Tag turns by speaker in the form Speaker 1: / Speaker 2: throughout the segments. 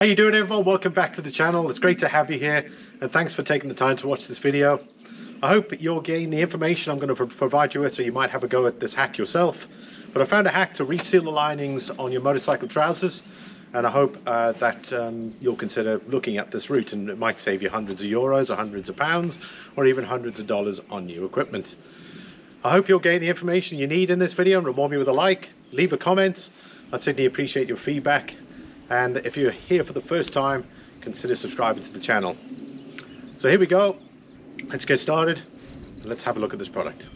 Speaker 1: How you doing, everyone? Welcome back to the channel. It's great to have you here, and thanks for taking the time to watch this video. I hope you'll gain the information I'm going to provide you with, so you might have a go at this hack yourself. But I found a hack to reseal the linings on your motorcycle trousers, and I hope that you'll consider looking at this route, and it might save you hundreds of euros or hundreds of pounds or even hundreds of dollars on new equipment. I hope you'll gain the information you need in this video, and reward me with a like, leave a comment. I'd certainly appreciate your feedback. And if you're here for the first time, consider subscribing to the channel. So here we go. Let's get started. Let's have a look at this product.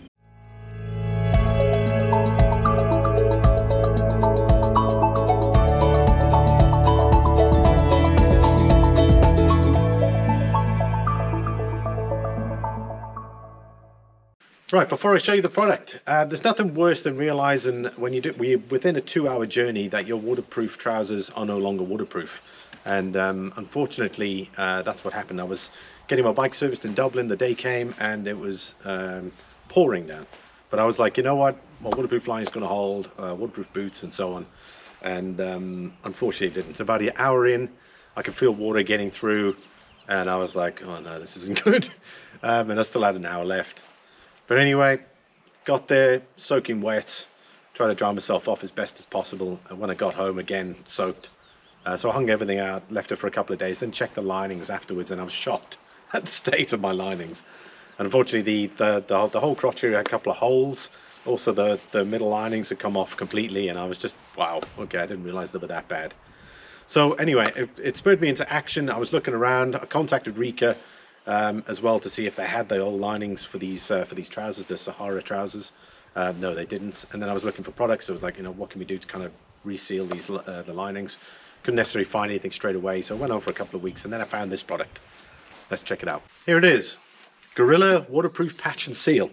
Speaker 1: Right, before I show you the product, there's nothing worse than realizing when we're within a 2-hour journey that your waterproof trousers are no longer waterproof. And unfortunately, that's what happened. I was getting my bike serviced in Dublin. The day came and it was pouring down. But I was like, you know what? My waterproof line is going to hold, waterproof boots and so on. And unfortunately, it didn't. So about an hour in, I could feel water getting through. And I was like, oh no, this isn't good. And I still had an hour left. But anyway, got there soaking wet, tried to dry myself off as best as possible, and when I got home again, soaked. So I hung everything out, left it for a couple of days, then checked the linings afterwards, and I was shocked at the state of my linings. And unfortunately, the whole crotch area had a couple of holes. Also, the middle linings had come off completely, and I was just, wow, okay, I didn't realize they were that bad. So anyway, it spurred me into action. I was looking around. I contacted Éire as well to see if they had the old linings for these trousers, the Sahara trousers. No, they didn't. And then I was looking for products. I was like, you know, what can we do to kind of reseal these the linings? Couldn't necessarily find anything straight away, so I went on for a couple of weeks, and then I found this product. Let's check it out. Here it is, Gorilla Waterproof Patch and Seal.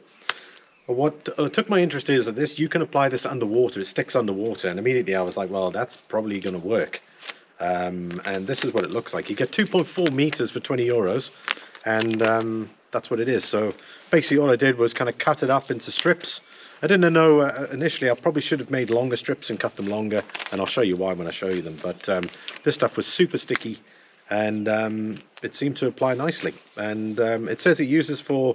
Speaker 1: What took my interest is that this, you can apply this underwater. It sticks underwater, and immediately I was like, well, that's probably going to work. And this is what it looks like. You get 2.4 meters for 20 euros. And that's what it is. So basically all I did was kind of cut it up into strips. I didn't know initially, I probably should have made longer strips and cut them longer, and I'll show you why when I show you them. But this stuff was super sticky, and it seemed to apply nicely. And it says it uses for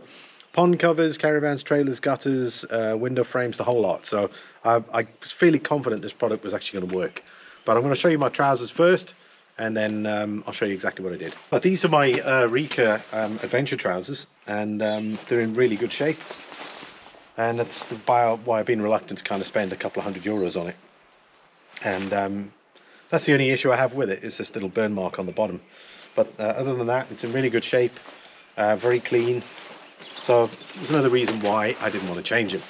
Speaker 1: pond covers, caravans, trailers, gutters, window frames, the whole lot. So I was fairly confident this product was actually going to work. But I'm going to show you my trousers first, and then I'll show you exactly what I did. But these are my Éire adventure trousers, and they're in really good shape. And that's why I've been reluctant to kind of spend a couple of €100 on it. And that's the only issue I have with it, is this little burn mark on the bottom. But other than that, it's in really good shape, very clean. So there's another reason why I didn't want to change it.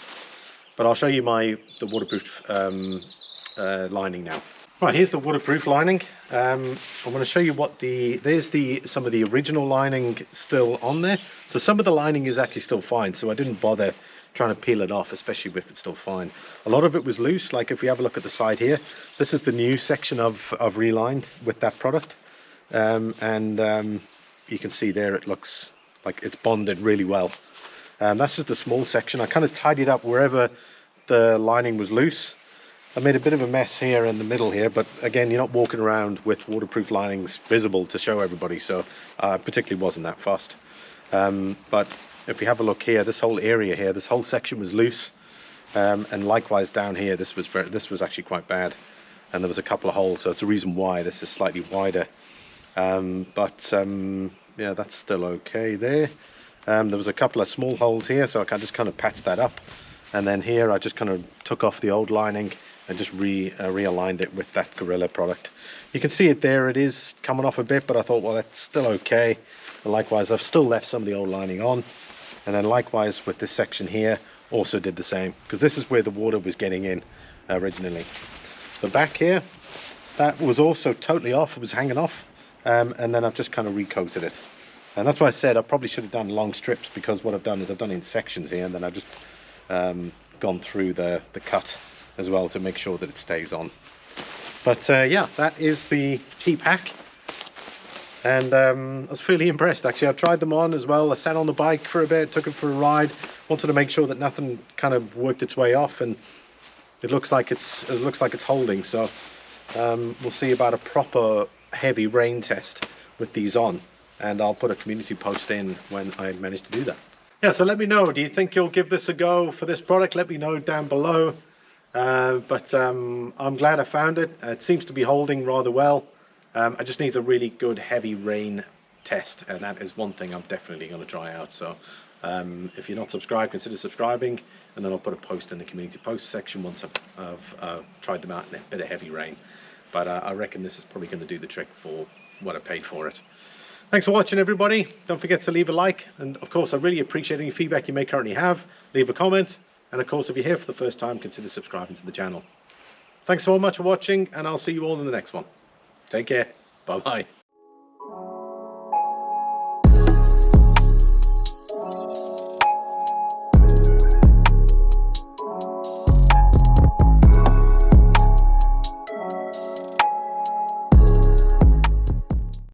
Speaker 1: But I'll show you the waterproof lining now. Right, here's the waterproof lining. I'm going to show you what there's some of the original lining still on there. So some of the lining is actually still fine, so I didn't bother trying to peel it off, especially if it's still fine. A lot of it was loose. Like if we have a look at the side here, this is the new section of relined with that product. You can see there it looks like it's bonded really well. That's just a small section. I kind of tidied up wherever the lining was loose. I made a bit of a mess here in the middle here, but again, you're not walking around with waterproof linings visible to show everybody, so I particularly wasn't that fussed. But if you have a look here, this whole area here, this whole section was loose, and likewise down here, this was actually quite bad, and there was a couple of holes, so it's a reason why this is slightly wider. Yeah, that's still okay there. There was a couple of small holes here, so I can just kind of patch that up, and then here I just kind of took off the old lining and just realigned it with that Gorilla product. You can see it there, it is coming off a bit, but I thought, well, that's still okay. And likewise, I've still left some of the old lining on. And then likewise with this section here, also did the same, because this is where the water was getting in originally. The back here, that was also totally off, it was hanging off. And then I've just kind of recoated it. And that's why I said I probably should have done long strips, because what I've done is I've done it in sections here, and then I've just gone through the cut as well to make sure that it stays on. But yeah, that is the cheap hack, and I was fairly impressed actually. I tried them on as well. I sat on the bike for a bit, took it for a ride, wanted to make sure that nothing kind of worked its way off, and it looks like it's holding. So we'll see about a proper heavy rain test with these on, and I'll put a community post in when I manage to do that. Yeah, so let me know, do you think you'll give this a go for this product? Let me know down below. But I'm glad I found it. It seems to be holding rather well. I just need a really good heavy rain test, and that is one thing I'm definitely going to try out. So if you're not subscribed, consider subscribing, and then I'll put a post in the community post section once I've tried them out in a bit of heavy rain. But I reckon this is probably going to do the trick for what I paid for it. Thanks for watching, everybody. Don't forget to leave a like, and of course I really appreciate any feedback you may currently have. Leave a comment, and of course if you're here for the first time, consider subscribing to the channel. Thanks so much for watching, and I'll see you all in the next one. Take care. Bye bye.